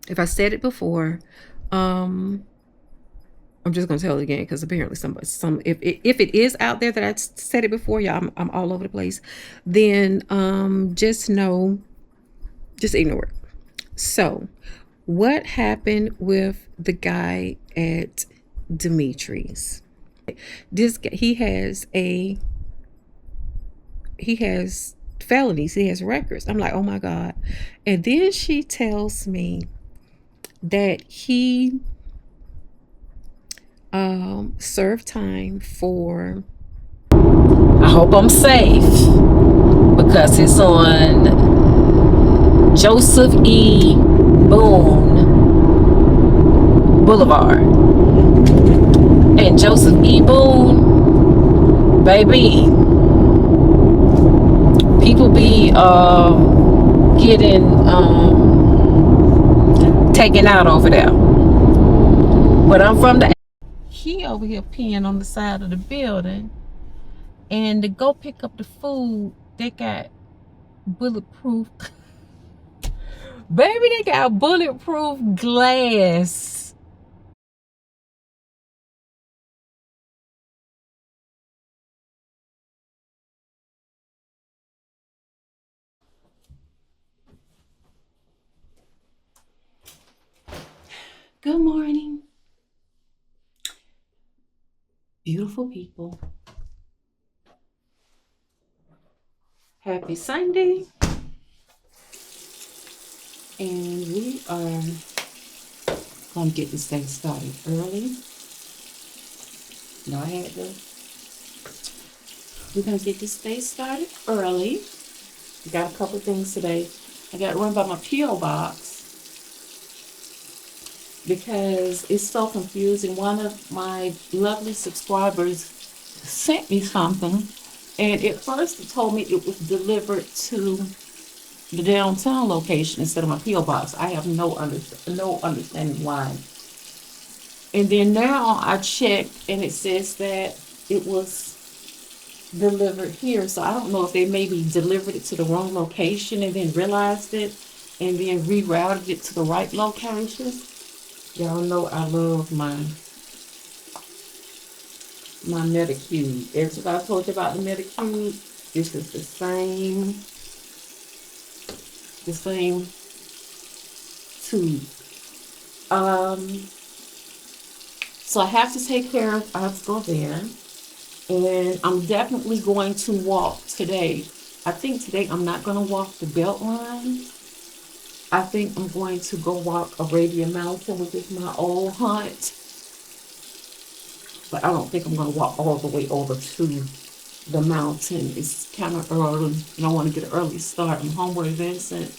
If I said it before, I'm just gonna tell it again because apparently if it is out there that I said it before, yeah, I'm all over the place. Then just know, just ignore it. So, what happened with the guy at Dimitri's? This guy, he has felonies. He has records. I'm like, oh my god. And then she tells me that he served time for. I hope I'm safe because it's on Joseph E. Boone Boulevard. And Joseph E. Boone, baby, people be getting taken out over there. But I'm from the. He over here peeing on the side of the building, and to go pick up the food, they got bulletproof. Baby, they got bulletproof glass. Good morning, beautiful people. Happy Sunday. And we are going to get this thing started early. No, I had to. We're going to get this day started early. We got a couple things today. I got to run by my P.O. box because it's so confusing. One of my lovely subscribers sent me something, and at first it told me it was delivered to the downtown location instead of my P.O. box. I have no understanding why. And then now I checked and it says that it was delivered here. So I don't know if they maybe delivered it to the wrong location and then realized it and then rerouted it to the right location. Y'all know I love my Metacube. As I told you about the Metacube, this is the same tube. So I have to take care of, I have to go there. And I'm definitely going to walk today. I think today I'm not going to walk the belt line. I think I'm going to go walk Arabian Mountain, which is my old hunt. But I don't think I'm going to walk all the way over to the mountain. It's kind of early, and I want to get an early start. I'm homeward Vincent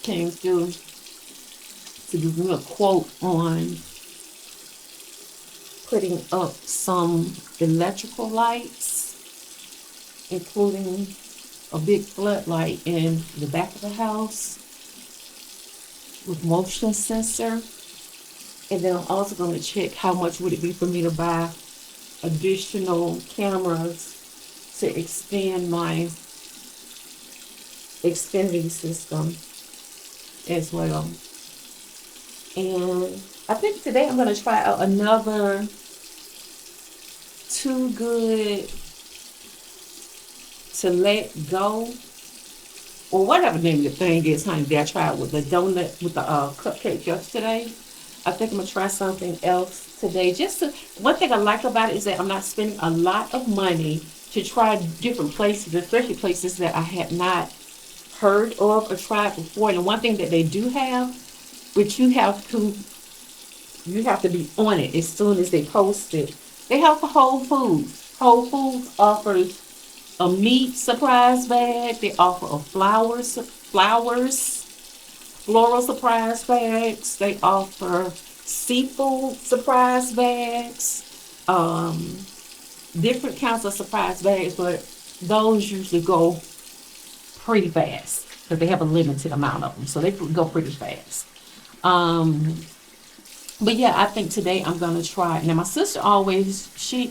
came through to give me a quote on putting up some electrical lights, including a big floodlight in the back of the house with motion sensor. And then I'm also going to check how much would it be for me to buy additional cameras to extend my Xfinity system as well. And I think today I'm going to try out another Too Good to Let Go, or whatever the name of the thing is, honey, that I tried with the donut, with the cupcake yesterday. I think I'm going to try something else today. One thing I like about it is that I'm not spending a lot of money to try different places, especially places that I had not heard of or tried before. And the one thing that they do have, which you have to be on it as soon as they post it. They have for Whole Foods. Whole Foods offers a meat surprise bag. They offer a floral surprise bags. They offer seafood surprise bags. Different kinds of surprise bags, but those usually go pretty fast because they have a limited amount of them, so they go pretty fast. But yeah, I think today I'm gonna try. Now my sister well,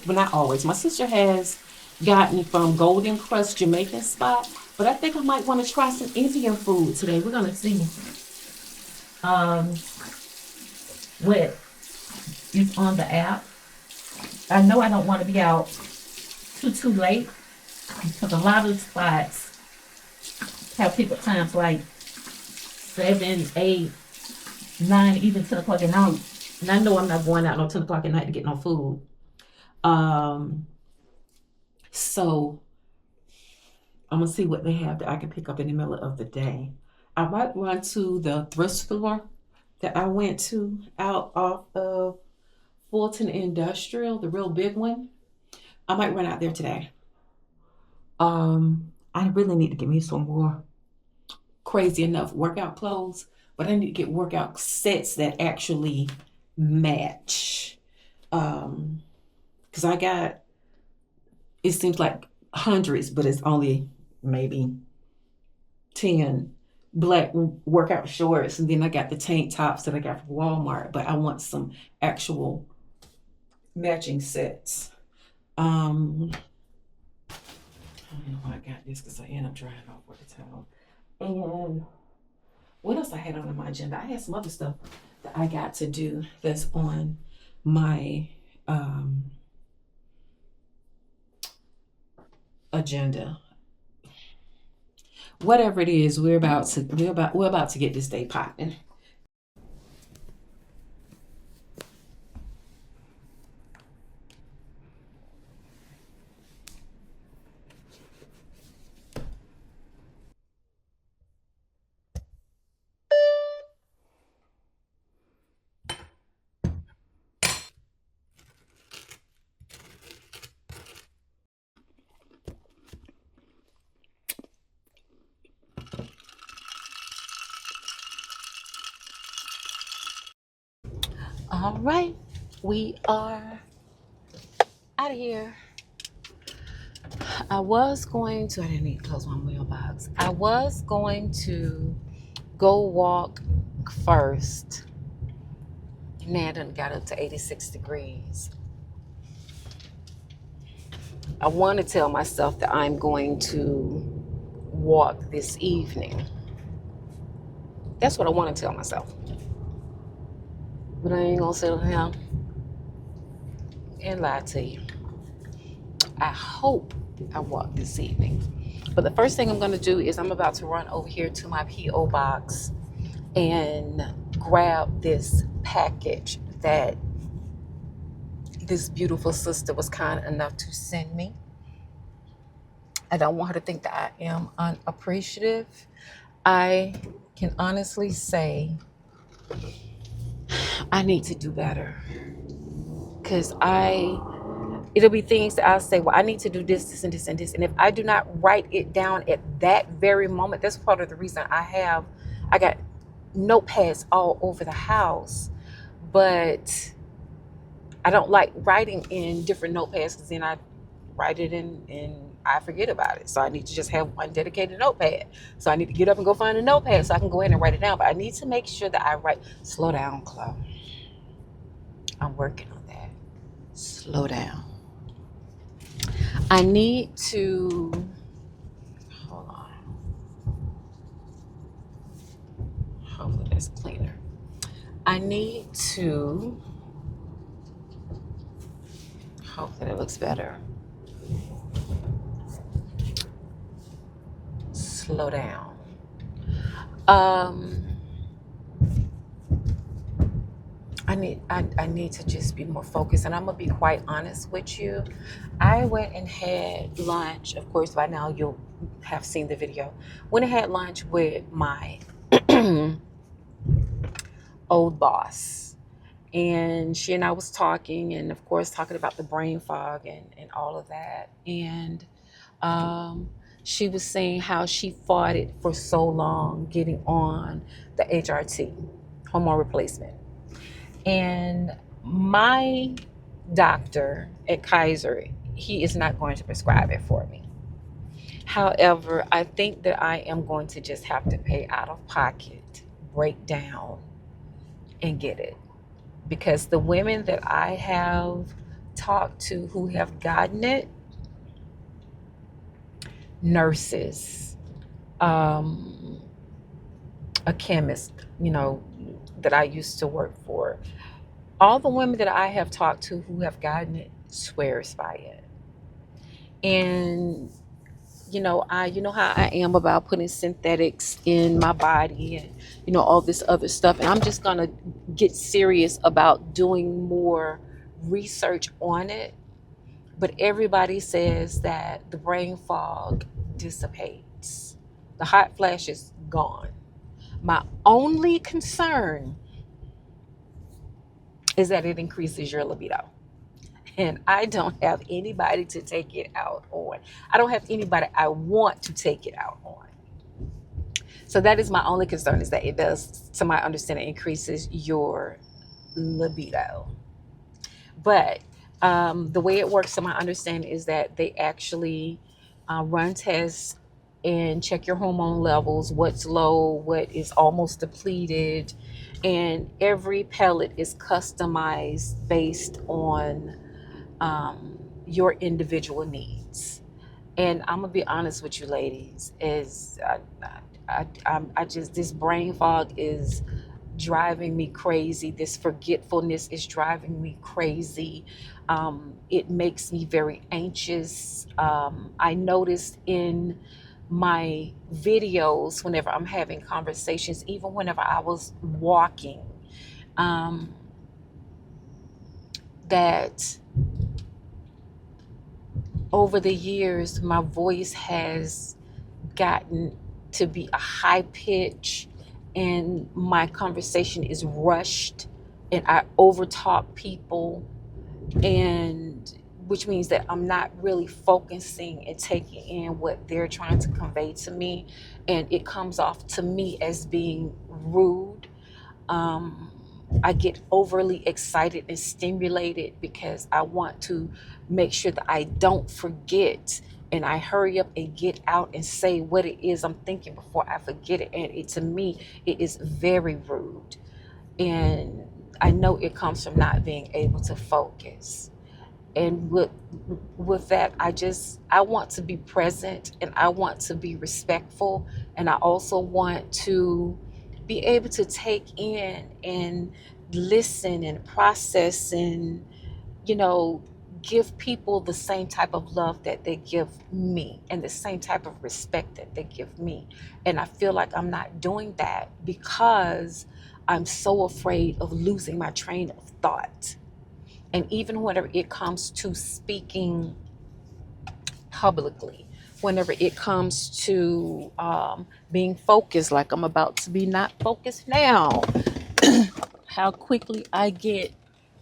not always. My sister has gotten from Golden Crust Jamaican spot, but I think I might want to try some Indian food today. We're gonna see. um, what is on the app. I know I don't want to be out too late because a lot of the spots have people times like 7, 8, 9, even 10 o'clock at night. And I know I'm not going out no 10 o'clock at night to get no food. Um, so I'm gonna see what they have that I can pick up in the middle of the day. I might run to the thrift store that I went to out off of Fulton Industrial, the real big one. I might run out there today. I really need to get me some more crazy enough workout clothes, but I need to get workout sets that actually match. Because I got, it seems like hundreds, but it's only maybe 10 black workout shorts, and then I got the tank tops that I got from Walmart, but I want some actual matching sets. I don't know why I got this because I end up drying off with the towel. And what else I had on my agenda? I had some other stuff that I got to do that's on my agenda. Whatever it is, we're about to get this day popping. All right, we are out of here. I didn't need to close my mailbox. I was going to go walk first. Now it got up to 86 degrees. I want to tell myself that I'm going to walk this evening. That's what I want to tell myself. But I ain't going to sit here and lie to you. I hope I walk this evening. But the first thing I'm going to do is I'm about to run over here to my P.O. box and grab this package that this beautiful sister was kind enough to send me. I don't want her to think that I am unappreciative. I can honestly say I need to do better. Because it'll be things that I'll say, well, I need to do this, and this, and this. And if I do not write it down at that very moment, that's part of the reason I got notepads all over the house. But I don't like writing in different notepads because then I write it in and I forget about it. So I need to just have one dedicated notepad. So I need to get up and go find a notepad so I can go in and write it down. But I need to make sure that I write. Slow down, Chloe. I'm working on that. Slow down. I need to, hold on. Hopefully that's cleaner. I need to, hopefully that looks better. Slow down. I need to just be more focused, and I'm gonna be quite honest with you. I went and had lunch. Of course, by now you'll have seen the video. Went and had lunch with my old boss, and she and I was talking, and of course talking about the brain fog and all of that. And she was saying how she fought it for so long, getting on the HRT, hormone replacement. And my doctor at Kaiser, he is not going to prescribe it for me. However, I think that I am going to just have to pay out of pocket, break down, and get it. Because the women that I have talked to who have gotten it, nurses, a chemist, that I used to work for. All the women that I have talked to who have gotten it swears by it. And you know how I am about putting synthetics in my body and all this other stuff. And I'm just gonna get serious about doing more research on it. But everybody says that the brain fog dissipates. The hot flash is gone. My only concern is that it increases your libido. And I don't have anybody to take it out on. I don't have anybody I want to take it out on. So that is my only concern, is that it does, to my understanding, increases your libido. But the way it works, to my understanding, is that they actually run tests and check your hormone levels, what's low, what is almost depleted, and every pellet is customized based on your individual needs. And I'm gonna be honest with you, ladies, is I just, this brain fog is driving me crazy. This forgetfulness is driving me crazy. It makes me very anxious. I noticed in my videos, whenever I'm having conversations, even whenever I was walking, um, that over the years, my voice has gotten to be a high pitch, and my conversation is rushed, and I overtalk people, and which means that I'm not really focusing and taking in what they're trying to convey to me, and it comes off to me as being rude. um, I get overly excited and stimulated because I want to make sure that I don't forget, and I hurry up and get out and say what it is I'm thinking before I forget it. And to me, it is very rude. And I know it comes from not being able to focus. And with that, I want to be present, and I want to be respectful, and I also want to be able to take in and listen and process, and you know give people the same type of love that they give me, and the same type of respect that they give me. And I feel like I'm not doing that because I'm so afraid of losing my train of thought. And even whenever it comes to speaking publicly, whenever it comes to being focused, like I'm about to be not focused now, how quickly I get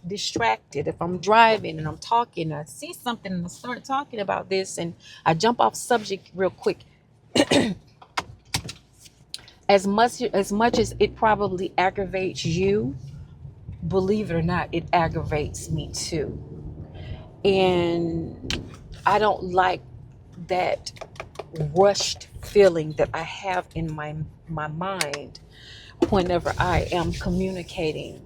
distracted. If I'm driving and I'm talking, I see something and I start talking about this, and I jump off subject real quick. As much as it probably aggravates you, believe it or not, it aggravates me too. And I don't like that rushed feeling that I have in my mind whenever I am communicating.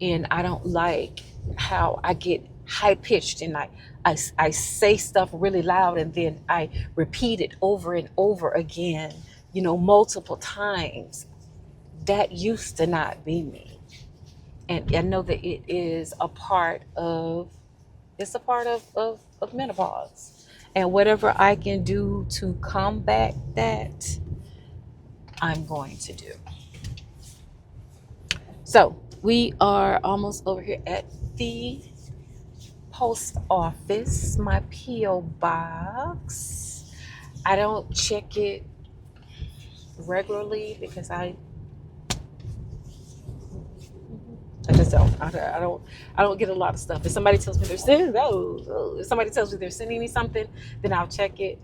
And I don't like how I get high pitched, and I say stuff really loud, and then I repeat it over and over again, multiple times. That used to not be me. And I know that it's a part of menopause. And whatever I can do to combat that, I'm going to do. So we are almost over here at the post office, my P.O. box. I don't check it regularly because I just don't. I don't get a lot of stuff. If somebody tells me they're sending, if somebody tells me they're sending me something, then I'll check it.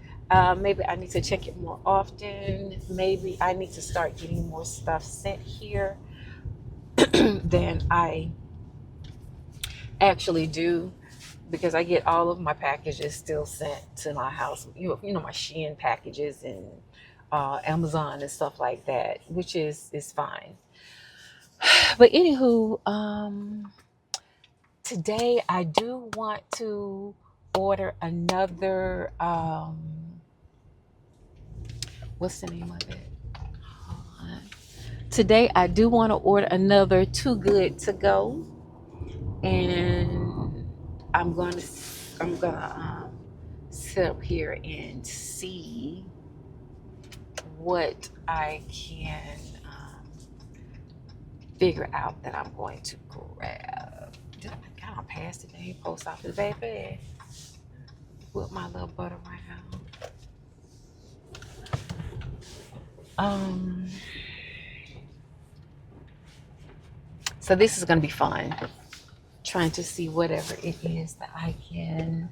Maybe I need to check it more often. Maybe I need to start getting more stuff sent here than I actually do, because I get all of my packages still sent to my house. My Shein packages and Amazon and stuff like that, which is fine. But anywho, today I do want to order another. What's the name of it? Hold on. Today I do want to order another Too Good to Go, and I'm gonna sit up here and see what I can figure out that I'm going to grab. Did I kind of pass the dang post office, baby? Whip my little butt around. Um, so this is gonna be fun. Trying to see whatever it is that I can,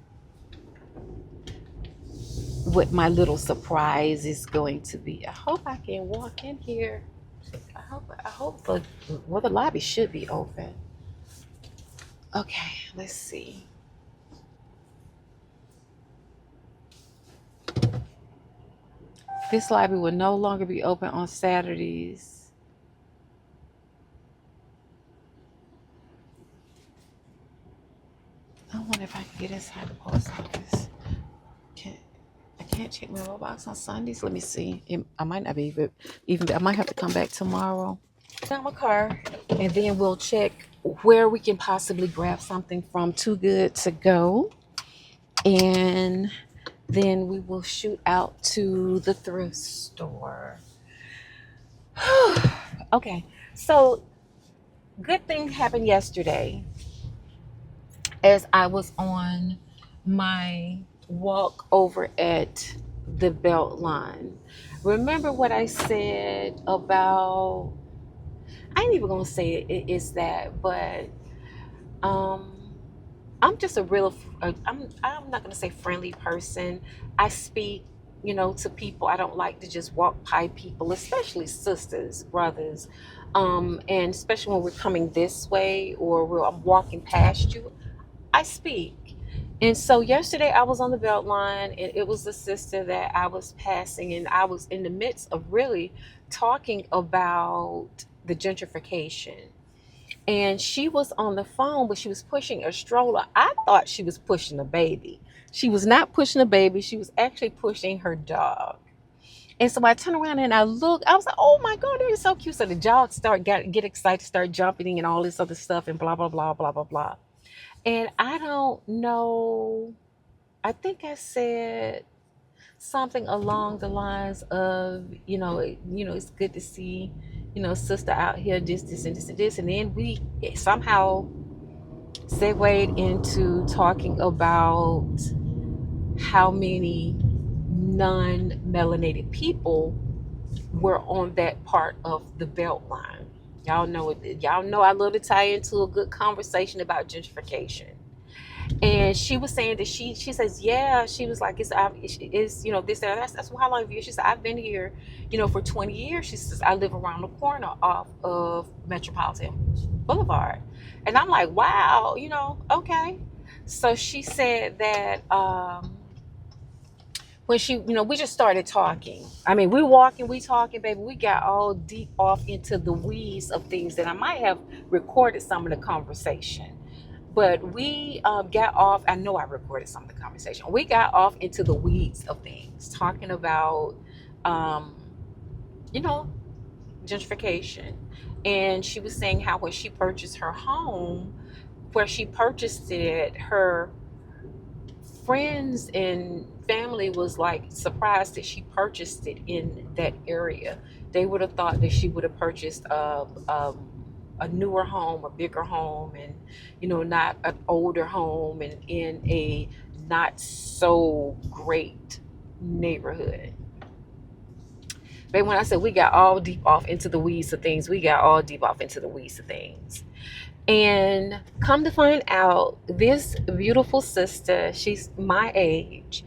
what my little surprise is going to be. I hope I can walk in here. I hope the lobby should be open. Okay, let's see. This lobby will no longer be open on Saturdays. I wonder if I can get inside the post office. I can't check my mailbox on Sundays. Let me see. I might not be even. I might have to come back tomorrow. Down my car, and then we'll check where we can possibly grab something from Too Good to Go, and then we will shoot out to the thrift store. Okay, so good thing happened yesterday as I was on my walk over at the belt line. Remember what I said about, I ain't even gonna say it's that, but um I'm just a real, I'm not gonna say friendly person. I speak, to people. I don't like to just walk by people, especially sisters, brothers, and especially when we're coming this way or I'm walking past you. I speak. And so yesterday I was on the belt line, and it was the sister that I was passing, and I was in the midst of really talking about the gentrification, and she was on the phone, but she was pushing a stroller. I thought she was pushing a baby. She was not pushing a baby. She was actually pushing her dog. And so I turned around and I looked. I was like, "Oh my God, they're so cute!" So the dog get excited, start jumping and all this other stuff and blah blah blah blah blah blah. And I don't know. I think I said something along the lines of, it's good to see, sister out here, this, and this, and this. And then we somehow segued into talking about how many non-melanated people were on that part of the belt line. Y'all know it. Y'all know I love to tie into a good conversation about gentrification. And she was saying that she says, yeah, she was like, it's this and that's how long have you? She said, I've been here, for 20 years. She says, I live around the corner off of Metropolitan Boulevard. And I'm like, wow, okay. So she said that when we just started talking. I mean, we walking, we talking, baby. We got all deep off into the weeds of things that I might have recorded some of the conversation. But we got off. I know I recorded some of the conversation. We got off into the weeds of things, talking about, um, you know, gentrification. And she was saying how when she purchased her home, where she purchased it, her friends and family was like surprised that she purchased it in that area. They would have thought that she would have purchased a newer home, a bigger home, and not an older home, and in a not so great neighborhood. But when I said we got all deep off into the weeds of things, we got all deep off into the weeds of things. And come to find out, this beautiful sister, she's my age.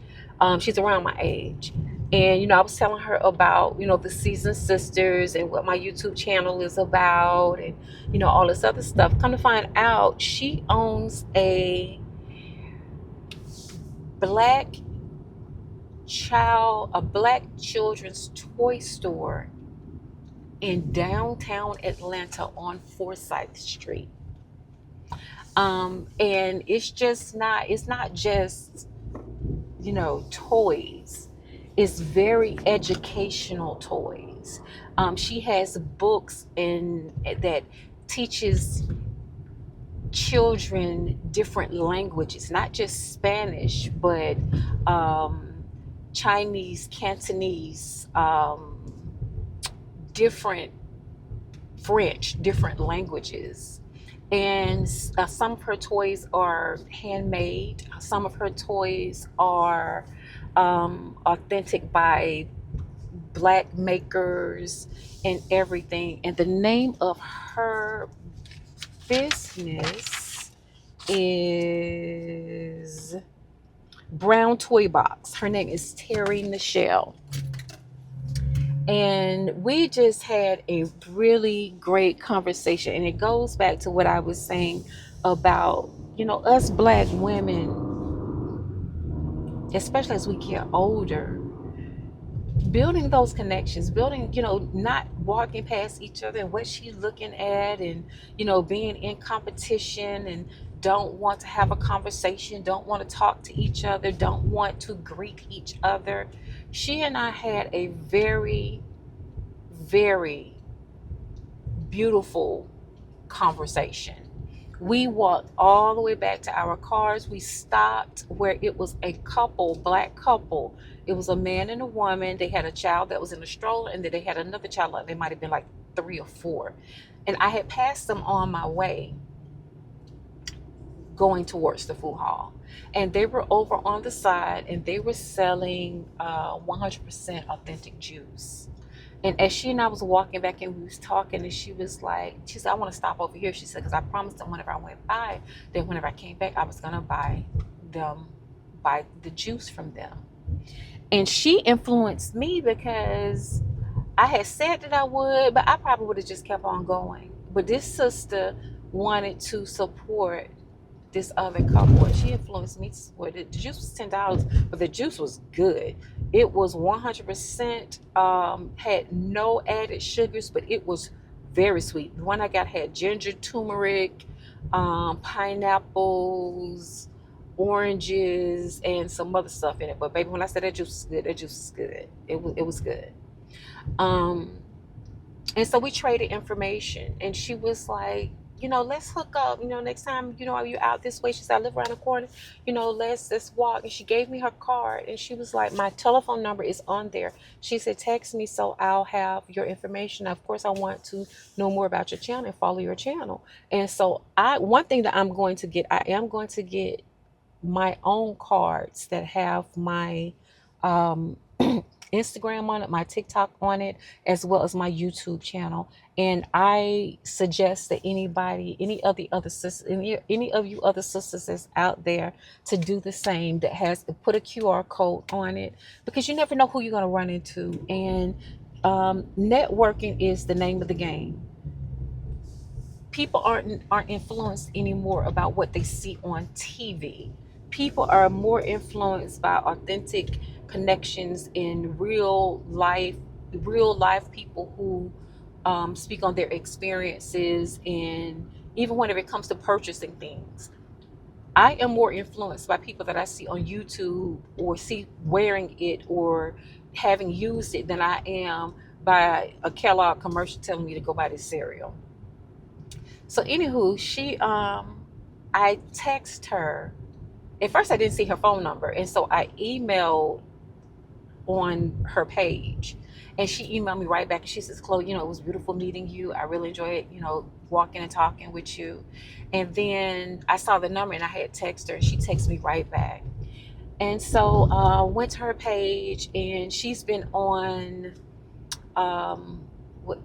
She's around my age. And, I was telling her about, the Seasoned Sisters and what my YouTube channel is about and, all this other stuff. Come to find out, she owns a black black children's toy store in downtown Atlanta on Forsyth Street. And it's not just, toys. It's very educational toys. needs. She has books and that teaches children different languages, not just Spanish, but um, Chinese, Cantonese, different French, different languages. And some of her toys are handmade. Some of her toys are authentic by black makers and everything. And the name of her business is Brown Toy Box. Her name is Terry Michelle. And we just had a really great conversation. And it goes back to what I was saying about, us black women, especially as we get older, building those connections, building, not walking past each other and what she's looking at, and, being in competition and don't want to have a conversation, don't want to talk to each other, don't want to greet each other. She and I had a very, very beautiful conversation. We walked all the way back to our cars. We stopped where it was a couple, black couple. It was a man and a woman. They had a child that was in a stroller, and then they had another child. They might have been like 3 or 4. And I had passed them on my way going towards the food hall. And they were over on the side, and they were selling 100% authentic juice. And as she and I was walking back, and we was talking, and she said, I want to stop over here. She said, because I promised them whenever I went by, that whenever I came back, I was going to buy the juice from them. And she influenced me because I had said that I would, but I probably would have just kept on going. But this sister wanted to support this other couple, and she influenced me to support it. The juice was $10, but the juice was good. It was 100%, had no added sugars, but it was very sweet. The one I got had ginger, turmeric, pineapples, oranges, and some other stuff in it. But baby, when I said that juice was good, that juice was good. It was good. Um, and so we traded information, and she was like, let's hook up. Next time, you're out this way. She said, I live around the corner. Let's walk. And she gave me her card, and she was like, my telephone number is on there. She said, text me so I'll have your information. Of course, I want to know more about your channel and follow your channel. And so one thing that I am going to get my own cards that have my um, Instagram on it, my TikTok on it, as well as my YouTube channel. And I suggest that anybody, any of the other sisters, any of you other sisters that's out there, to do the same. That has put a QR code on it, because you never know who you're going to run into. And networking is the name of the game. People aren't influenced anymore about what they see on TV. People are more influenced by authentic connections in real life people who speak on their experiences. And even whenever it comes to purchasing things, I am more influenced by people that I see on YouTube or see wearing it or having used it than I am by a Kellogg commercial telling me to go buy this cereal. So anywho, I text her. At first I didn't see her phone number, and so I emailed on her page, and she emailed me right back, and she says, Chloe, it was beautiful meeting you. I really enjoyed, walking and talking with you. And then I saw the number, and I had texted her, and she texted me right back. And so went to her page, and she's been on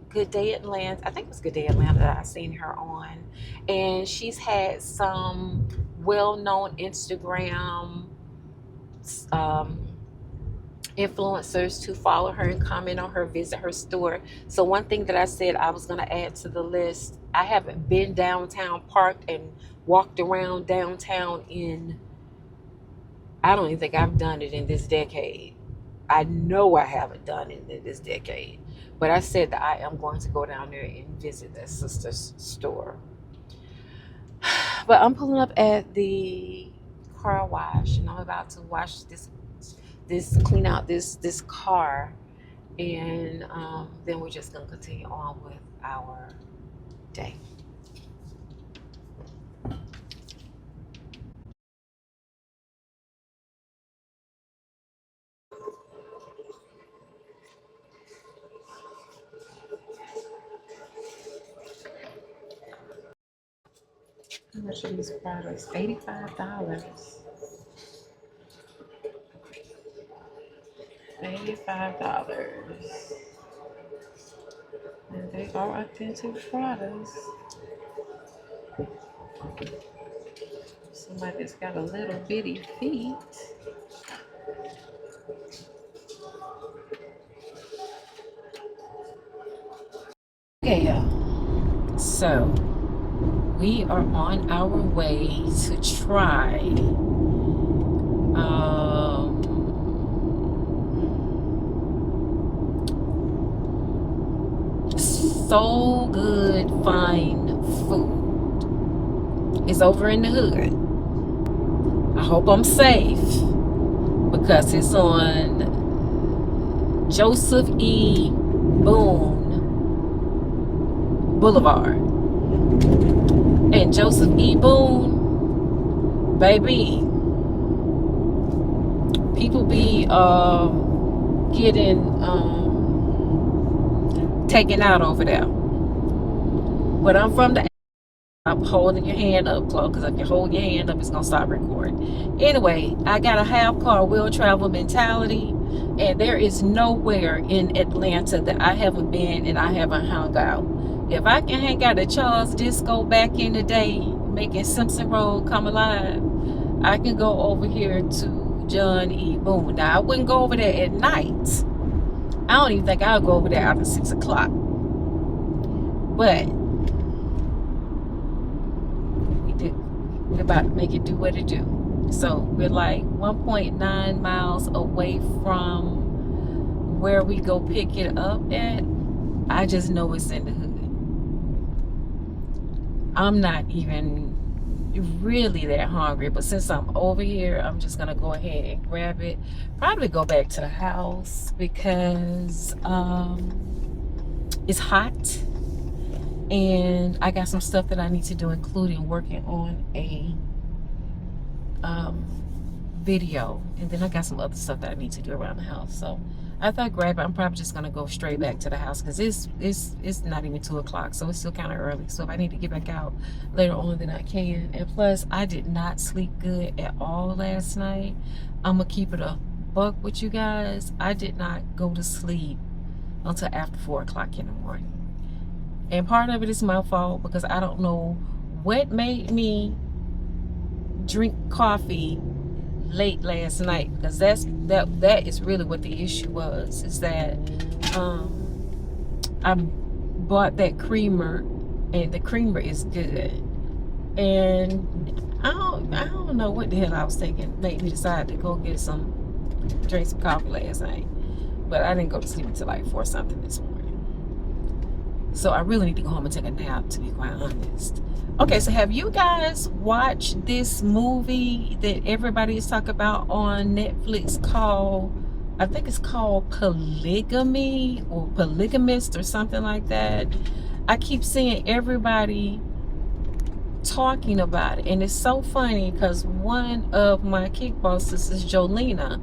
Good Day Atlanta. I think it was Good Day Atlanta that I seen her on. And she's had some well-known Instagram um, influencers to follow her and comment on her, visit her store. So one thing that I said I was going to add to the list, I haven't been downtown, parked and walked around downtown I don't even think I've done it in this decade. I know I haven't done it in this decade. But I said that I am going to go down there and visit that sister's store. But I'm pulling up at the car wash, and I'm about to wash this clean out this car. and then we're just gonna continue on with our day. How much are these products? $85. $85. And they are authentic products. Somebody's got a little bitty feet. Okay, y'all. So we are on our way to try so good fine food. It's over in the hood. I hope I'm safe because it's on Joseph E. Boone Boulevard. And Joseph E. Boone, baby, people be getting taken out over there. But I'm from the I'm holding your hand up, Chloe, because if you hold your hand up, it's going to stop recording. Anyway, I got a half-car will-travel mentality, and there is nowhere in Atlanta that I haven't been and I haven't hung out. If I can hang out at Charles Disco back in the day, making Simpson Road come alive, I can go over here to John E. Boone. Now, I wouldn't go over there at night. I don't even think I'll go over there after 6 o'clock. But we're about to make it do what it do. So we're like 1.9 miles away from where we go pick it up at. I just know it's in the hood. I'm not even really that hungry, but since I'm over here, I'm just gonna go ahead and grab it. Probably go back to the house because it's hot. And I got some stuff that I need to do, including working on a video. And then I got some other stuff that I need to do around the house. So I thought grab it. I'm probably just going to go straight back to the house because it's not even 2 o'clock. So it's still kind of early. So if I need to get back out later on, then I can. And plus, I did not sleep good at all last night. I'm going to keep it a buck with you guys. I did not go to sleep until after 4 o'clock in the morning. And part of it is my fault because I don't know what made me drink coffee late last night, because that is really what the issue was, is that I bought that creamer and the creamer is good, and I don't know what the hell I was thinking made me decide to go drink some coffee last night, but I didn't go to sleep until like 4 something this morning. So I really need to go home and take a nap, to be quite honest. Okay, so have you guys watched this movie that everybody is talking about on Netflix called, I think it's called Polygamy or Polygamist or something like that? I keep seeing everybody talking about it, and it's so funny because one of my kickball sisters, Jolena,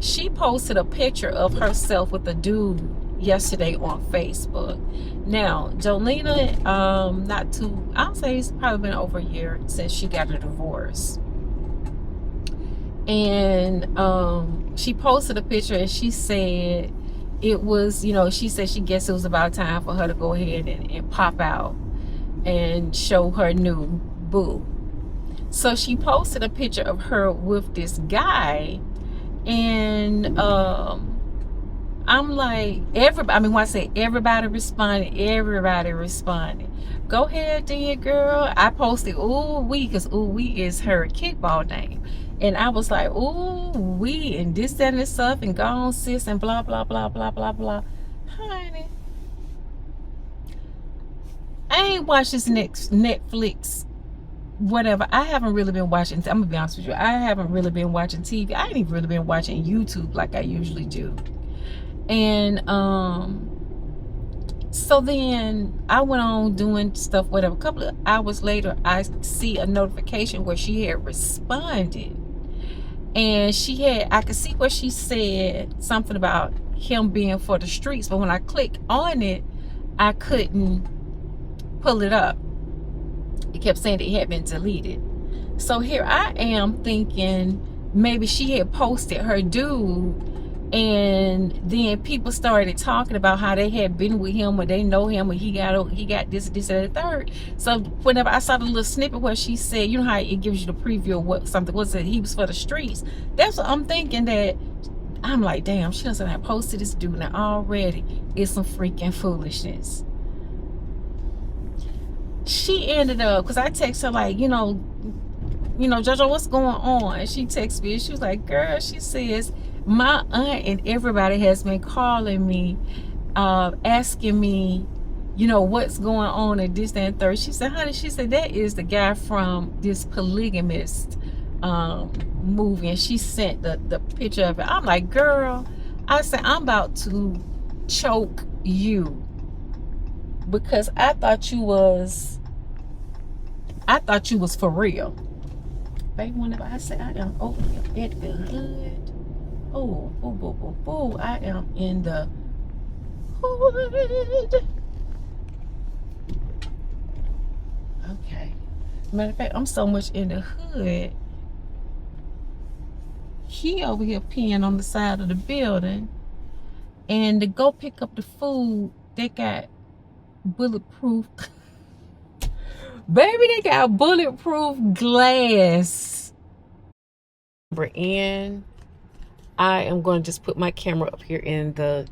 she posted a picture of herself with a dude yesterday on Facebook. Now, Jolena, I'll say it's probably been over a year since she got a divorce. And she posted a picture and she said it was, she said she guessed it was about time for her to go ahead and pop out and show her new boo. So she posted a picture of her with this guy, and I'm like, when I say everybody responded. Go ahead, then, girl. I posted ooh wee, because ooh wee is her kickball name. And I was like, ooh wee, and this, that, and this stuff, and gone sis, and blah, blah, blah, blah, blah, blah. Honey, I ain't watched this Netflix whatever. I haven't really been watching, I'm gonna be honest with you, I haven't really been watching TV. I ain't even really been watching YouTube like I usually do. And so then I went on doing stuff, whatever. A couple of hours later, I see a notification where she had responded. And I could see where she said something about him being for the streets. But when I clicked on it, I couldn't pull it up. It kept saying it had been deleted. So here I am thinking maybe she had posted her dude, and then people started talking about how they had been with him, or they know him, or he got this, and the third. So whenever I saw the little snippet where she said, you know how it gives you the preview of what something was, that he was for the streets. That's what I'm thinking. That I'm like, damn, she doesn't have posted this dude now already. It's some freaking foolishness. She ended up, because I texted her like, JoJo, what's going on? And she texted me and she was like, girl, she says, my aunt and everybody has been calling me, asking me, what's going on and this, that, and third. She said, honey, she said, that is the guy from this polygamist movie. And she sent the picture of it. I'm like, girl, I said, I'm about to choke you, because I thought you was for real. Baby, whenever I say I am over here at the hood, oh, boo, boo, boo, boo, I am in the hood. Okay. Matter of fact, I'm so much in the hood. He over here peeing on the side of the building. And to go pick up the food, they got bulletproof. Baby, they got bulletproof glass. In, I am going to just put my camera up here in the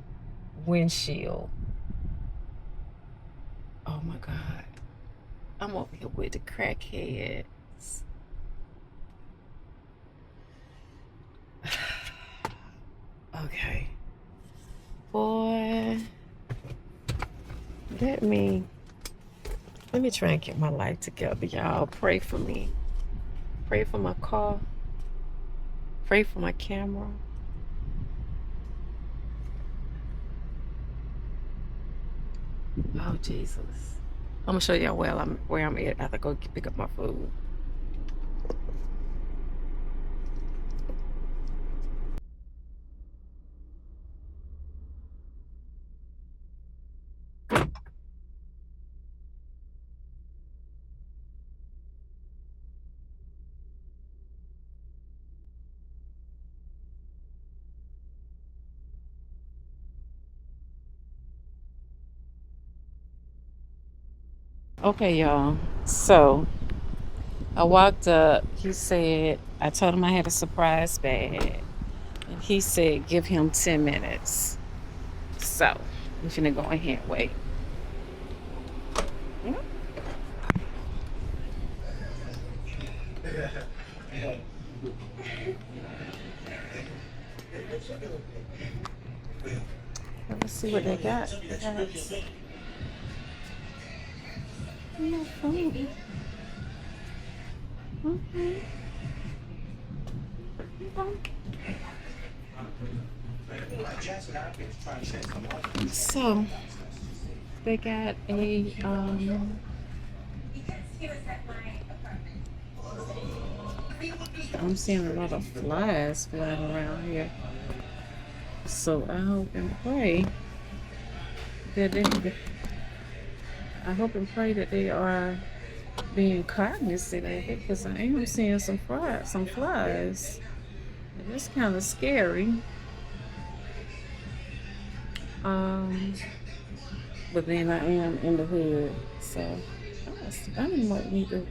windshield. Oh my God. I'm over here with the crackheads. Okay. Boy, let me try and get my life together, y'all. Pray for me. Pray for my car. Pray for my camera. Oh Jesus. I'm gonna show y'all where I'm at after I go pick up my food. Okay, y'all. So I walked up. He said, I told him I had a surprise bag. And he said, give him 10 minutes. So I'm finna go in here and wait. Let's see what they got. No food. Okay. So they got a I'm seeing a lot of flies flying around here. So I hope and pray that I hope and pray that they are being cognizant of it, because I am seeing some flies. And it's kind of scary. But then I am in the hood, so I might need to.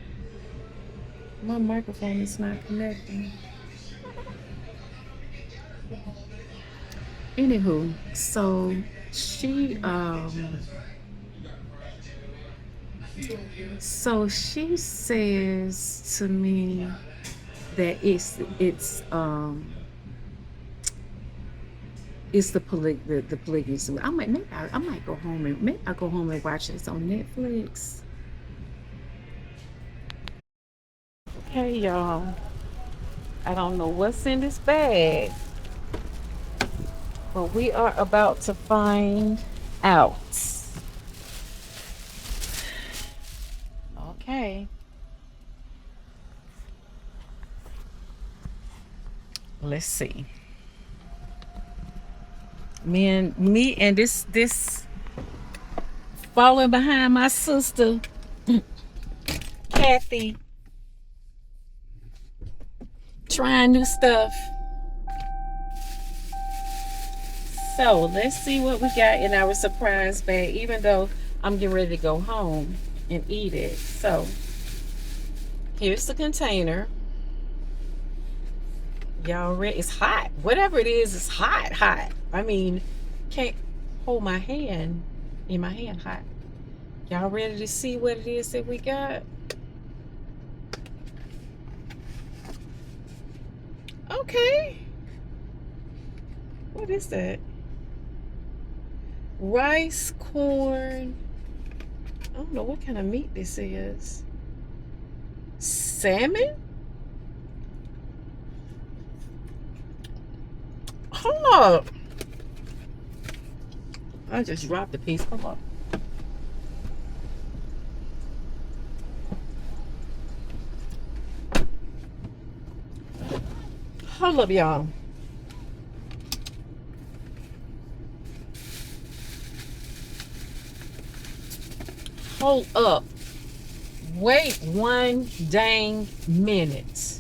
My microphone is not connecting. Anywho, so she says to me that it's the polygamy. I might go home and watch this on Netflix. Okay, y'all. I don't know what's in this bag, But we are about to find out. Okay. Let's see. Me and this following behind my sister, Kathy, trying new stuff. So let's see what we got in our surprise bag, even though I'm getting ready to go home and eat it. So here's the container. Y'all ready? It's hot. Whatever it is, it's hot, hot. I mean, can't hold my hand in my hand hot. Y'all ready to see what it is that we got? Okay. What is that? Rice, corn. I don't know what kind of meat this is. Salmon? Hold up. I just dropped a piece. Hold up. Hold up, y'all. Hold up. Wait 1 dang minute.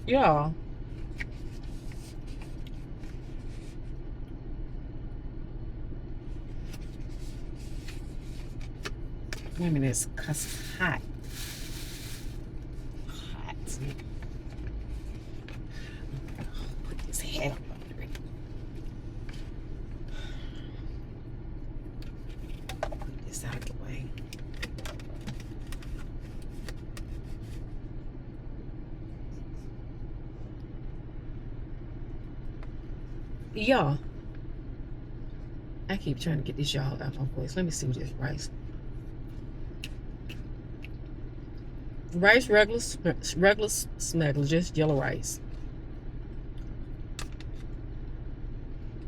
Y'all. Wait a minute, it's hot. Hot. Put this hat up under it. Put this out of the way. Y'all, I keep trying to get this y'all out of my voice. Let me see what this rice. Rice, regular smuggler, just yellow rice.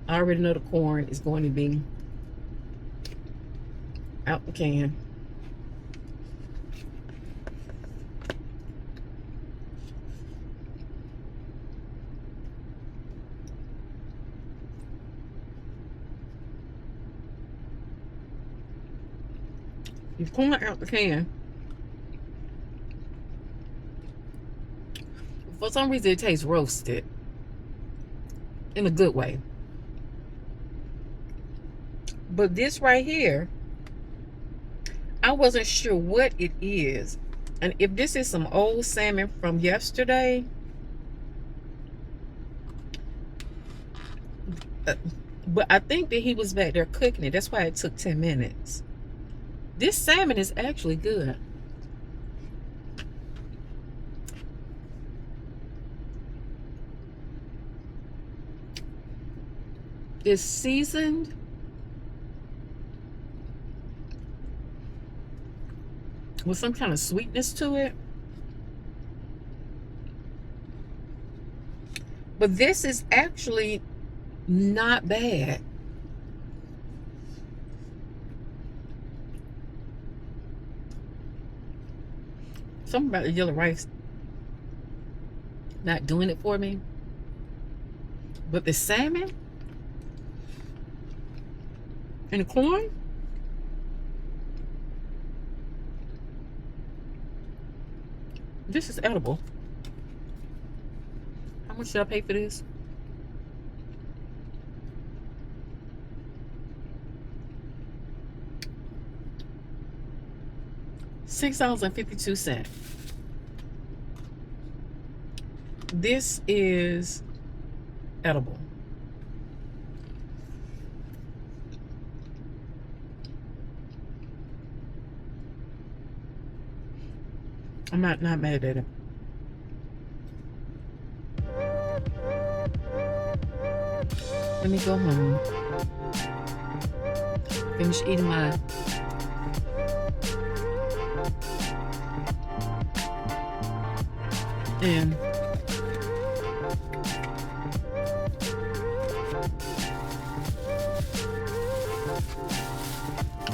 I already know the corn is going to be out the can. You corn out the can. For some reason, it tastes roasted in a good way. But this right here, I wasn't sure what it is. And if this is some old salmon from yesterday, but I think that he was back there cooking it. That's why it took 10 minutes. This salmon is actually good. It's seasoned. With some kind of sweetness to it. But this is actually not bad. Something about the yellow rice not doing it for me. But the salmon and the corn, this is edible. How much did I pay for this? $6.52. This is edible. I'm not mad at it. Let me go home. Finish eating my and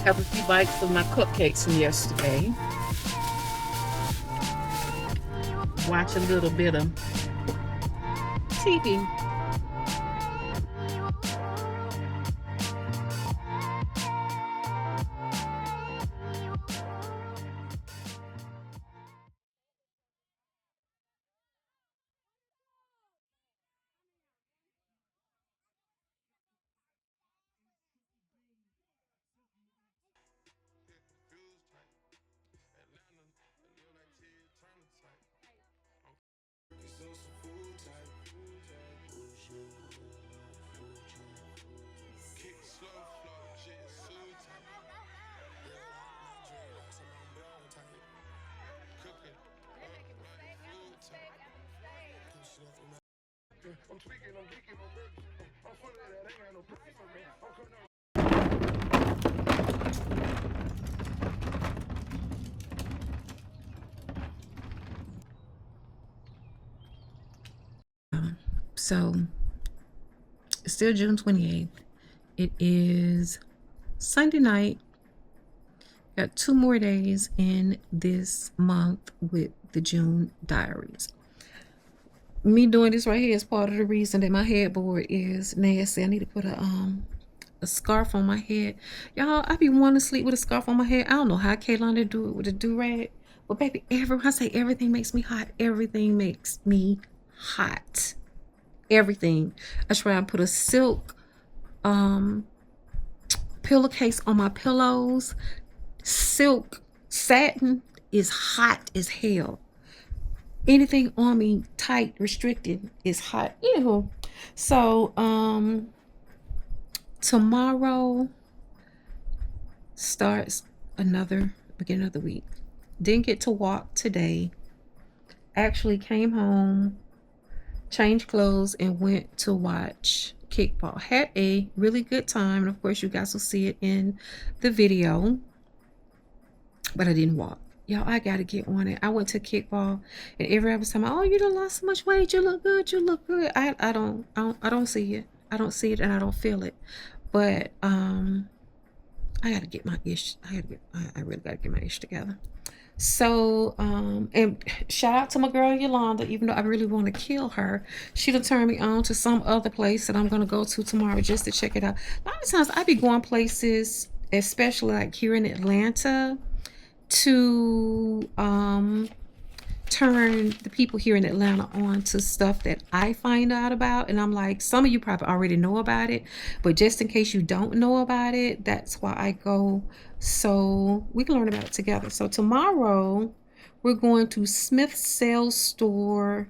have a few bites of my cupcakes from yesterday. Watch a little bit of TV. So it's still June 28th. It is Sunday night. Got 2 more days in this month with the June diaries. Me doing this right here is part of the reason that my headboard is nasty. I need to put a scarf on my head. Y'all, I be wanting to sleep with a scarf on my head. I don't know how Kaylani do it with a do-rag. But baby, I say everything makes me hot. Everything makes me hot. Everything. I try and put a silk pillowcase on my pillows. Silk satin is hot as hell. Anything on me tight, restricted is hot. Ew. So tomorrow starts beginning of the week. Didn't get to walk today. Actually came home, changed clothes, and went to watch kickball. Had a really good time, and of course you guys will see it in the video, but I didn't walk. Y'all, I gotta get on it. I went to kickball, and everybody was telling me, "Oh, you done lost so much weight. You look good. You look good." I don't see it. I don't see it, and I don't feel it. But I gotta get my ish. I really gotta get my ish together. So and shout out to my girl Yolanda. Even though I really want to kill her, she done turned me on to some other place that I'm gonna go to tomorrow just to check it out. A lot of times I be going places, especially like here in Atlanta, to turn the people here in Atlanta on to stuff that I find out about. And I'm like, some of you probably already know about it, but just in case you don't know about it, that's why I go, so we can learn about it together. So tomorrow we're going to Smith's Sales Store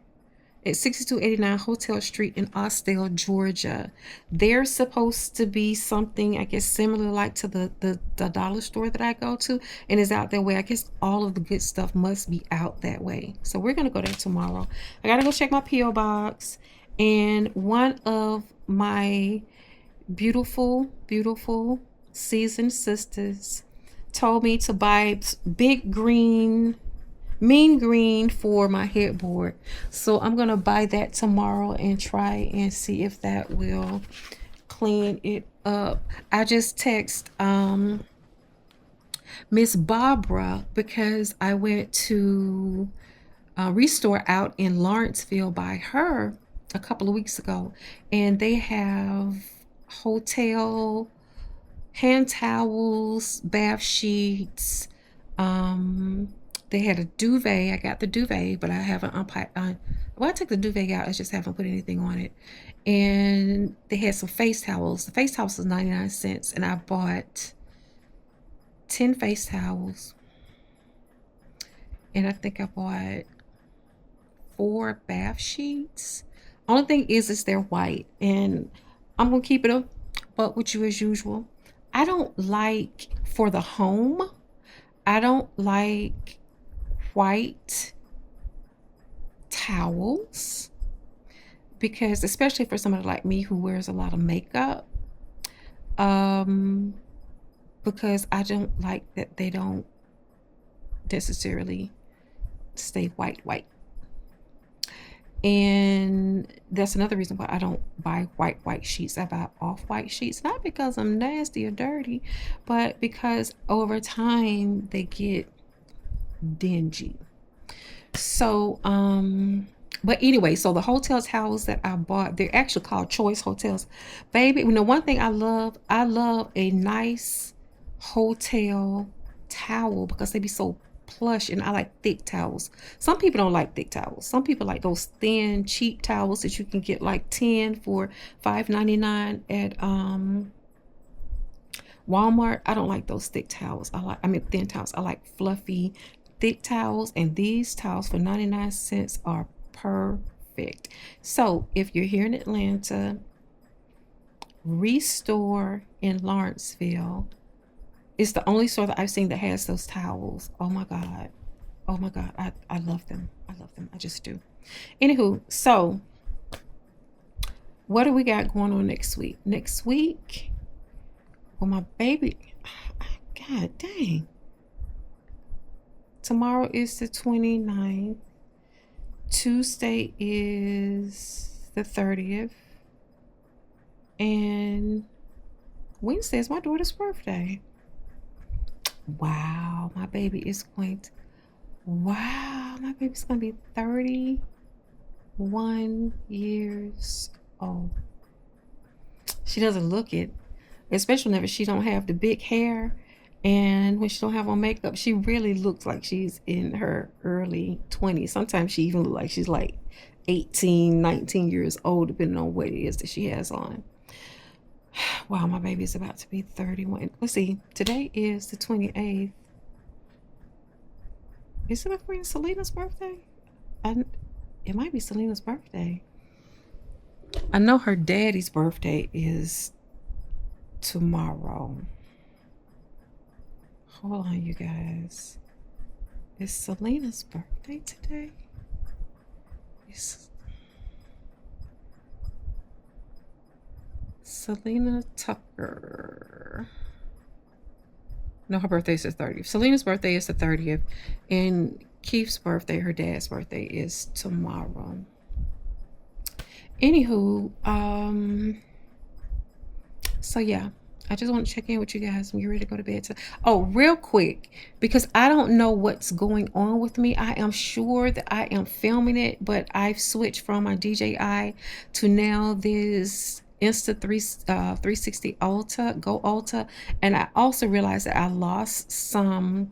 at 6289 Hotel Street in Barksdale, Georgia. There's supposed to be something, I guess, similar like to the dollar store that I go to, and is out that way. I guess all of the good stuff must be out that way. So we're gonna go there tomorrow. I gotta go check my P.O. box, and one of my beautiful, beautiful seasoned sisters told me to buy big green mean green for my headboard, so I'm gonna buy that tomorrow and try and see if that will clean it up. I just text Miss Barbara because I went to Restore out in Lawrenceville by her a couple of weeks ago, and they have hotel hand towels, bath sheets, they had a duvet. I got the duvet, but I haven't unpacked. Well, I took the duvet out. I just haven't put anything on it. And they had some face towels. The face towels was 99 cents, and I bought 10 face towels. And I think I bought 4 bath sheets. Only thing is they're white, and I'm gonna keep it up with you as usual. I don't like, for the home, I don't like white towels, because especially for somebody like me who wears a lot of makeup, because I don't like that they don't necessarily stay white. And that's another reason why I don't buy white sheets. I buy off-white sheets, not because I'm nasty or dirty, but because over time they get dingy. So but anyway, so the hotel towels that I bought, they're actually called choice hotels. Baby, you know one thing I love a nice hotel towel because they be so plush, and I like thick towels. Some people don't like thick towels. Some people like those thin, cheap towels that you can get like 10 for $5.99 at Walmart. I don't like those thick towels. I mean thin towels. I like fluffy, thick towels, and these towels for 99 cents are perfect. So if you're here in Atlanta, Restore in Lawrenceville is the only store that I've seen that has those towels. Oh my God. Oh my God. I love them. I love them. I just do. Anywho, so what do we got going on next week? Next week, well, my baby, God dang. Tomorrow is the 29th. Tuesday is the 30th. And Wednesday is my daughter's birthday. Wow, my baby is going to, wow, my baby's going to be 31 years old. She doesn't look it, especially whenever she don't have the big hair, and when she don't have on makeup, she really looks like she's in her early 20s. Sometimes she even looks like she's like 18, 19 years old, depending on what it is that she has on. Wow, my baby is about to be 31. Let's see, today is the 28th. Is it my friend Selena's birthday? It might be Selena's birthday. I know her daddy's birthday is tomorrow. Hold on, you guys. Is Selena's birthday today? Is Selena Tucker. No, her birthday is the 30th. Selena's birthday is the 30th. And Keith's birthday, her dad's birthday, is tomorrow. Anywho, so yeah, I just want to check in with you guys when you're ready to go to bed. Oh, real quick, because I don't know what's going on with me. I am sure that I am filming it, but I've switched from my DJI to now this Insta 360 Ultra, Go Ultra, and I also realized that I lost some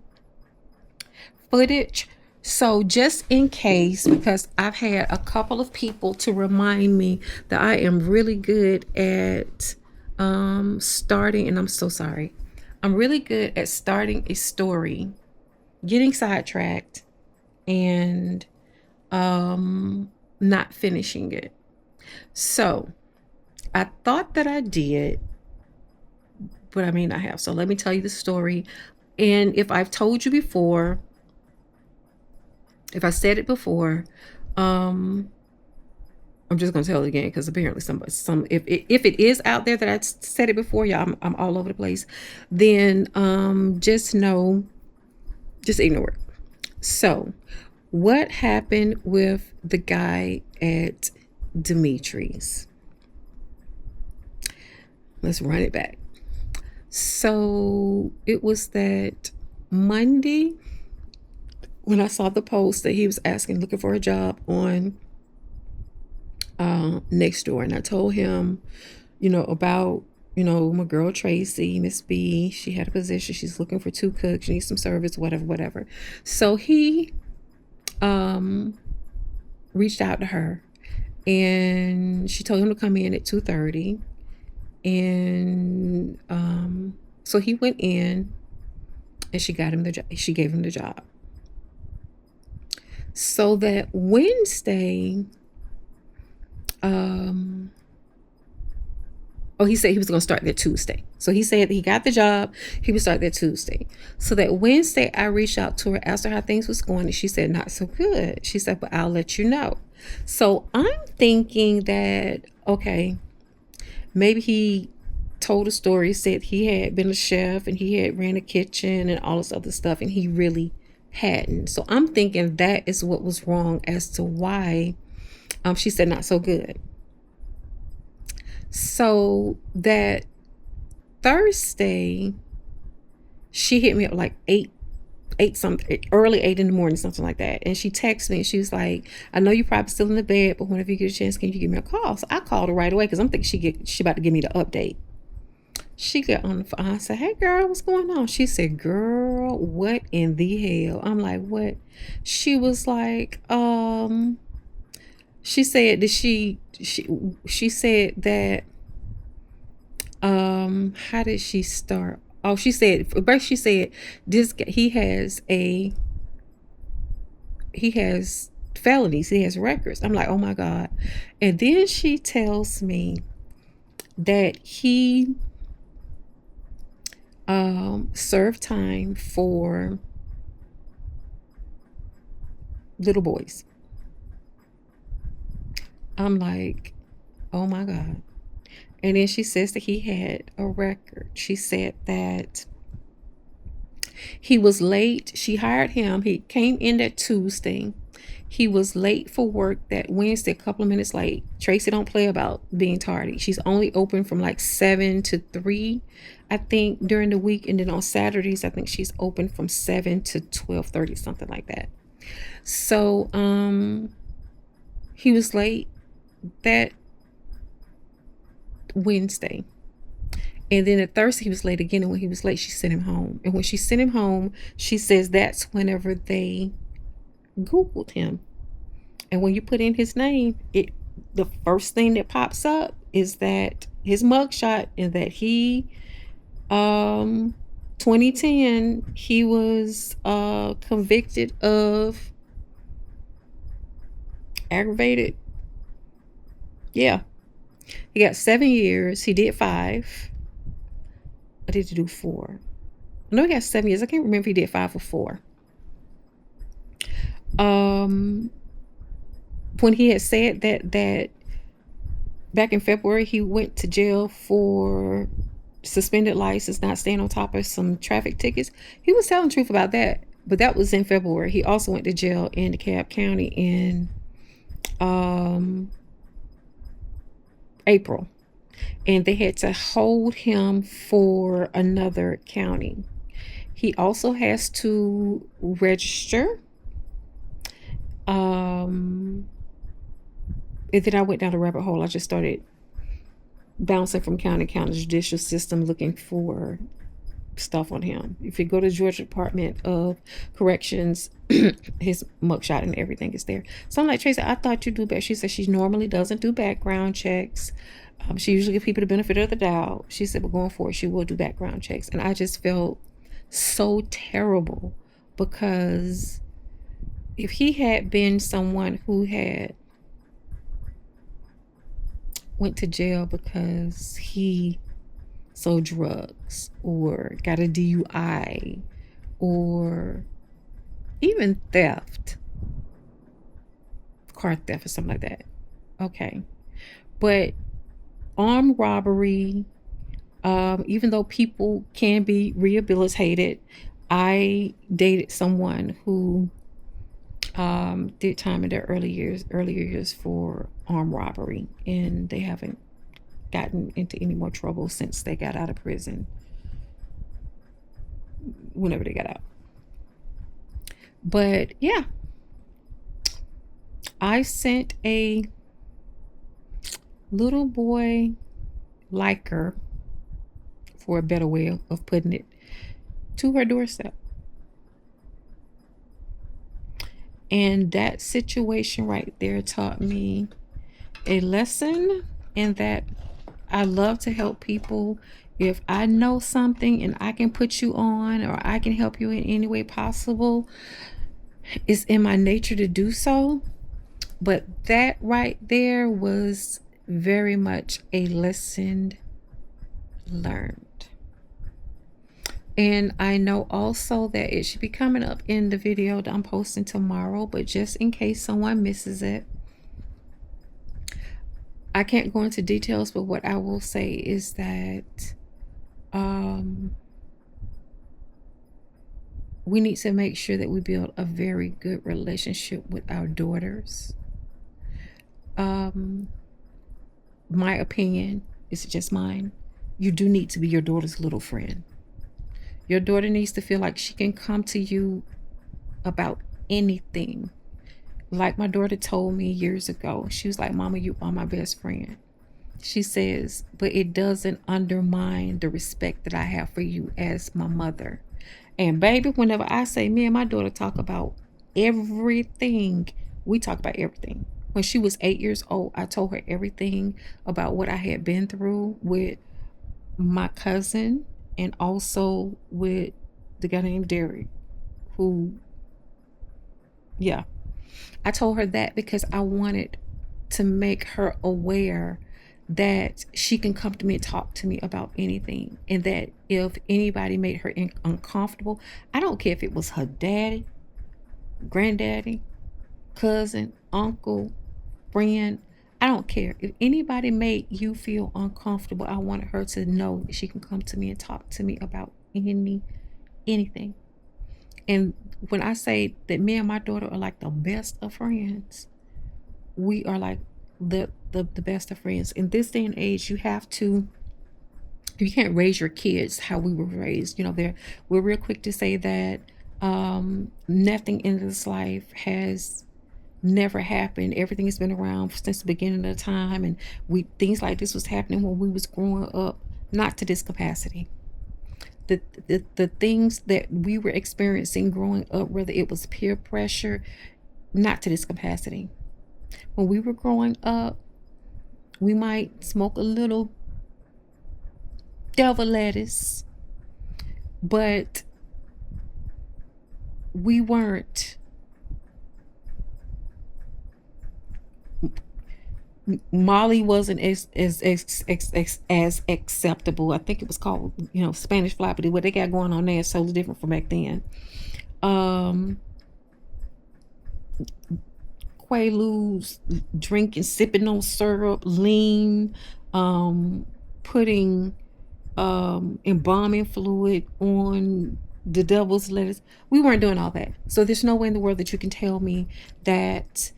footage. So just in case, because I've had a couple of people to remind me that I am really good at starting, and I'm so sorry. I'm really good at starting a story, getting sidetracked, and not finishing it. So I thought that I did, but I may not have. So let me tell you the story. And if I've told you before, if I said it before, I'm just gonna tell it again because apparently if it is out there that I said it before, yeah, I'm all over the place. Then just know, just ignore it. So, what happened with the guy at Dimitri's? Let's run it back. So it was that Monday when I saw the post that he was looking for a job on Nextdoor, and I told him, about my girl Tracy, Miss B. She had a position. She's looking for 2 cooks. She needs some service, whatever. So he reached out to her, and she told him to come in at 2:30. And so he went in, and she got him the job. She gave him the job. So that Wednesday, he said he was going to start that Tuesday. So he said he got the job. He would start that Tuesday. So that Wednesday, I reached out to her, asked her how things was going, and she said, not so good. She said, but I'll let you know. So I'm thinking that, okay, maybe he told a story, said he had been a chef and he had ran a kitchen and all this other stuff, and he really hadn't. So I'm thinking that is what was wrong as to why She said not so good. So that Thursday, she hit me up like eight something, early 8 in the morning, something like that. And she texted me and she was like, I know you're probably still in the bed, but whenever you get a chance, can you give me a call? So I called her right away because I'm thinking she about to give me the update. She got on the phone. I said, hey girl, what's going on? She said, girl, what in the hell? I'm like, what? She was like, she said that she said that how did she start? Oh, she said this guy, he has felonies, he has records. I'm like, oh my God. And then she tells me that he served time for little boys. I'm like, oh my God. And then she says that he had a record. She said that he was late. She hired him. He came in that Tuesday. He was late for work that Wednesday, a couple of minutes late. Tracy don't play about being tardy. She's only open from like 7 to 3, I think, during the week. And then on Saturdays, I think she's open from 7 to 12:30, something like that. So he was late that Wednesday. And then at Thursday, he was late again. And when he was late, she sent him home. And when she sent him home, she says that's whenever they Googled him. And when you put in his name, the first thing that pops up is that his mugshot, and that he 2010 he was convicted of aggravated. Yeah. He got 7 years. He did 5. I did to do 4. I know he got 7 years. I can't remember if he did 5 or 4. When he had said that back in February he went to jail for suspended license, not staying on top of some traffic tickets, he was telling the truth about that. But that was in February. He also went to jail in DeKalb County in April, and they had to hold him for another county. He also has to register. And then I went down the rabbit hole. I just started bouncing from county to county, judicial system, looking for stuff on him. If you go to Georgia Department of Corrections, his mugshot and everything is there. So I'm like, Tracy, I thought you do better. She said she normally doesn't do background checks. She usually gives people the benefit of the doubt. She said, but going forward, she will do background checks. And I just felt so terrible, because if he had been someone who had went to jail because he sold drugs or got a DUI or even theft, car theft or something like that, okay. But armed robbery, even though people can be rehabilitated, I dated someone who did time in their earlier years for armed robbery, and they haven't gotten into any more trouble since they got out of prison, whenever they got out. But yeah, I sent a little boy liker, for a better way of putting it, to her doorstep. And that situation right there taught me a lesson, in that I love to help people. If I know something and I can put you on, or I can help you in any way possible, it's in my nature to do so. But that right there was very much a lesson learned. And I know also that it should be coming up in the video that I'm posting tomorrow, but just in case someone misses it, I can't go into details, but what I will say is that we need to make sure that we build a very good relationship with our daughters. um, my opinion is just mine. You do need to be your daughter's little friend. Your daughter needs to feel like she can come to you about anything. Like my daughter told me years ago, she was like, Mama, you are my best friend. She says, but it doesn't undermine the respect that I have for you as my mother. And baby, whenever I say me and my daughter talk about everything, we talk about everything. When she was 8 years old, I told her everything about what I had been through with my cousin and also with the guy named Derek, who, yeah, I told her that because I wanted to make her aware that she can come to me and talk to me about anything. And that if anybody made her uncomfortable, I don't care if it was her daddy, granddaddy, cousin, uncle, friend. I don't care. If anybody made you feel uncomfortable, I wanted her to know that she can come to me and talk to me about anything. And when I say that me and my daughter are like the best of friends, we are like the best of friends. In this day and age, you can't raise your kids how we were raised. We're real quick to say that nothing in this life has never happened. Everything has been around since the beginning of time, and things like this was happening when we was growing up, not to this capacity. The things that we were experiencing growing up, whether it was peer pressure, not to this capacity. When we were growing up, we might smoke a little devil lettuce, but we weren't. Molly wasn't as acceptable. I think it was called, Spanish fly, but what they got going on there is totally different from back then. Quaaludes, drinking, sipping on syrup, lean, putting embalming fluid on the devil's lettuce. We weren't doing all that. So there's no way in the world that you can tell me that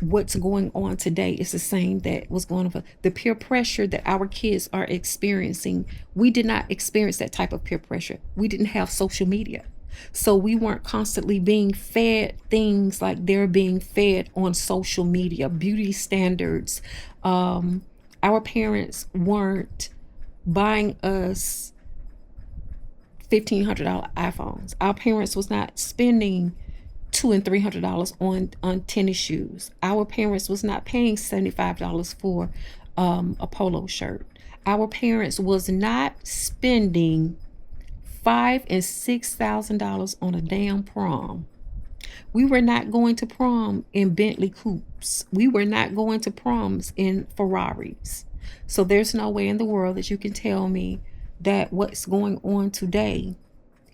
what's going on today is the same that was going on. The peer pressure that our kids are experiencing, we did not experience that type of peer pressure. We didn't have social media. So we weren't constantly being fed things like they're being fed on social media, beauty standards. Our parents weren't buying us $1,500 iPhones. Our parents was not spending $200 and $300 on tennis shoes. Our parents was not paying $75 for a polo shirt. Our parents was not spending $5,000 and $6,000 on a damn prom. We were not going to prom in Bentley coupes. We were not going to proms in Ferraris. So there's no way in the world that you can tell me that what's going on today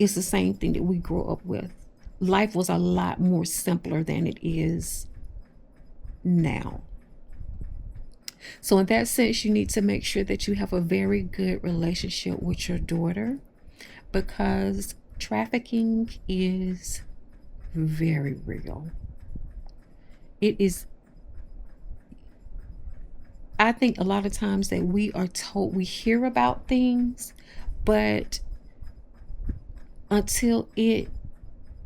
is the same thing that we grew up with. Life was a lot more simpler than it is now. So in that sense, you need to make sure that you have a very good relationship with your daughter, because trafficking is very real. It is. I think a lot of times that we are told, we hear about things, but until it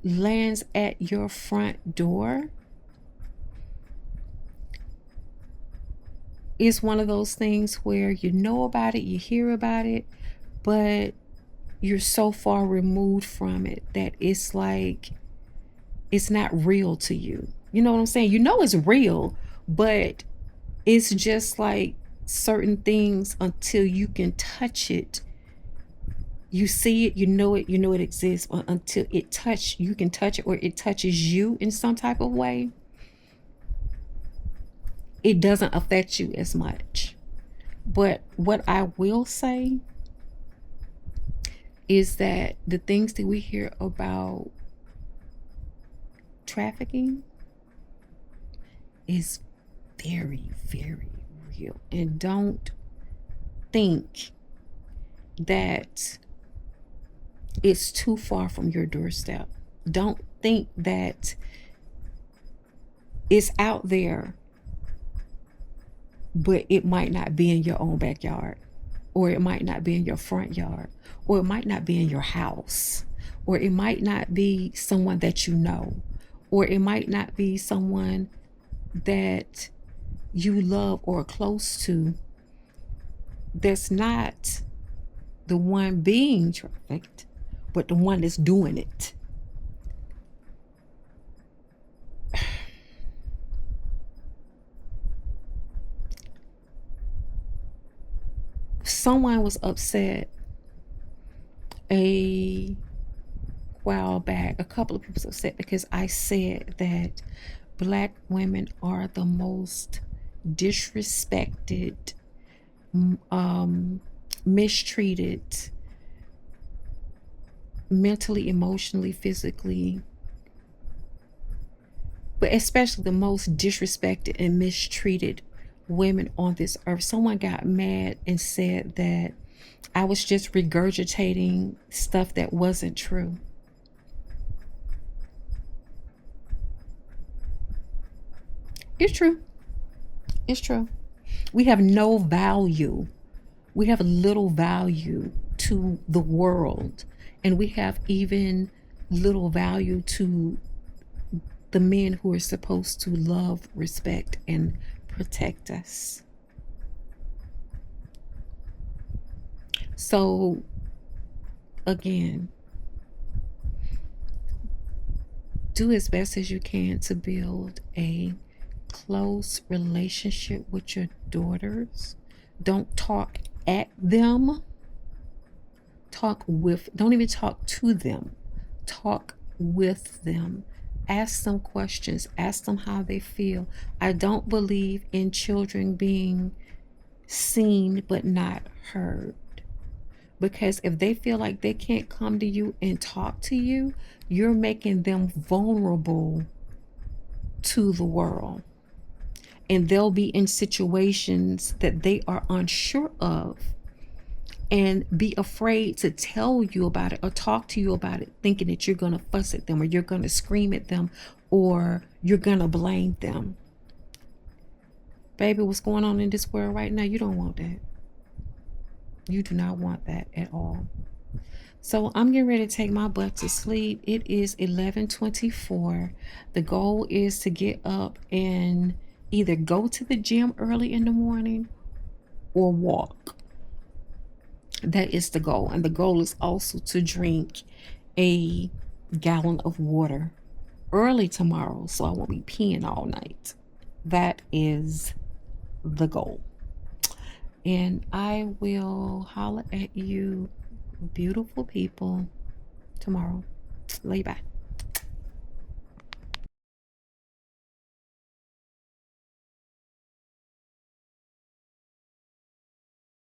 lands at your front door, it's one of those things where you know about it, you hear about it, but you're so far removed from it that it's like it's not real to you. You know what I'm saying? You know it's real, but it's just like certain things, until you can touch it, you see it, you know it exists, until you can touch it, or it touches you in some type of way, it doesn't affect you as much. But what I will say is that the things that we hear about trafficking is very, very real. And don't think that it's too far from your doorstep. Don't think that it's out there but it might not be in your own backyard, or it might not be in your front yard, or it might not be in your house, or it might not be someone that you know, or it might not be someone that you love or are close to, that's not the one being trafficked, but the one that's doing it. Someone was upset a while back, a couple of people were upset because I said that Black women are the most disrespected, mistreated, mentally, emotionally, physically, but especially the most disrespected and mistreated women on this earth. Someone got mad and said that I was just regurgitating stuff that wasn't true. It's true. It's true. We have no value. We have little value to the world. And we have even little value to the men who are supposed to love, respect, and protect us. So, again, do as best as you can to build a close relationship with your daughters. Don't talk at them. Don't even talk to them. Talk with them. Ask them questions. Ask them how they feel. I don't believe in children being seen but not heard. Because if they feel like they can't come to you and talk to you, you're making them vulnerable to the world. And they'll be in situations that they are unsure of and be afraid to tell you about it or talk to you about it, thinking that you're going to fuss at them or you're going to scream at them or you're going to blame them. Baby, what's going on in this world right now? You don't want that. You do not want that at all. So I'm getting ready to take my butt to sleep. It is 11:24. The goal is to get up and either go to the gym early in the morning or walk. That is the goal. And the goal is also to drink a gallon of water early tomorrow so I won't be peeing all night. That is the goal. And I will holler at you, beautiful people, tomorrow. Lay bye.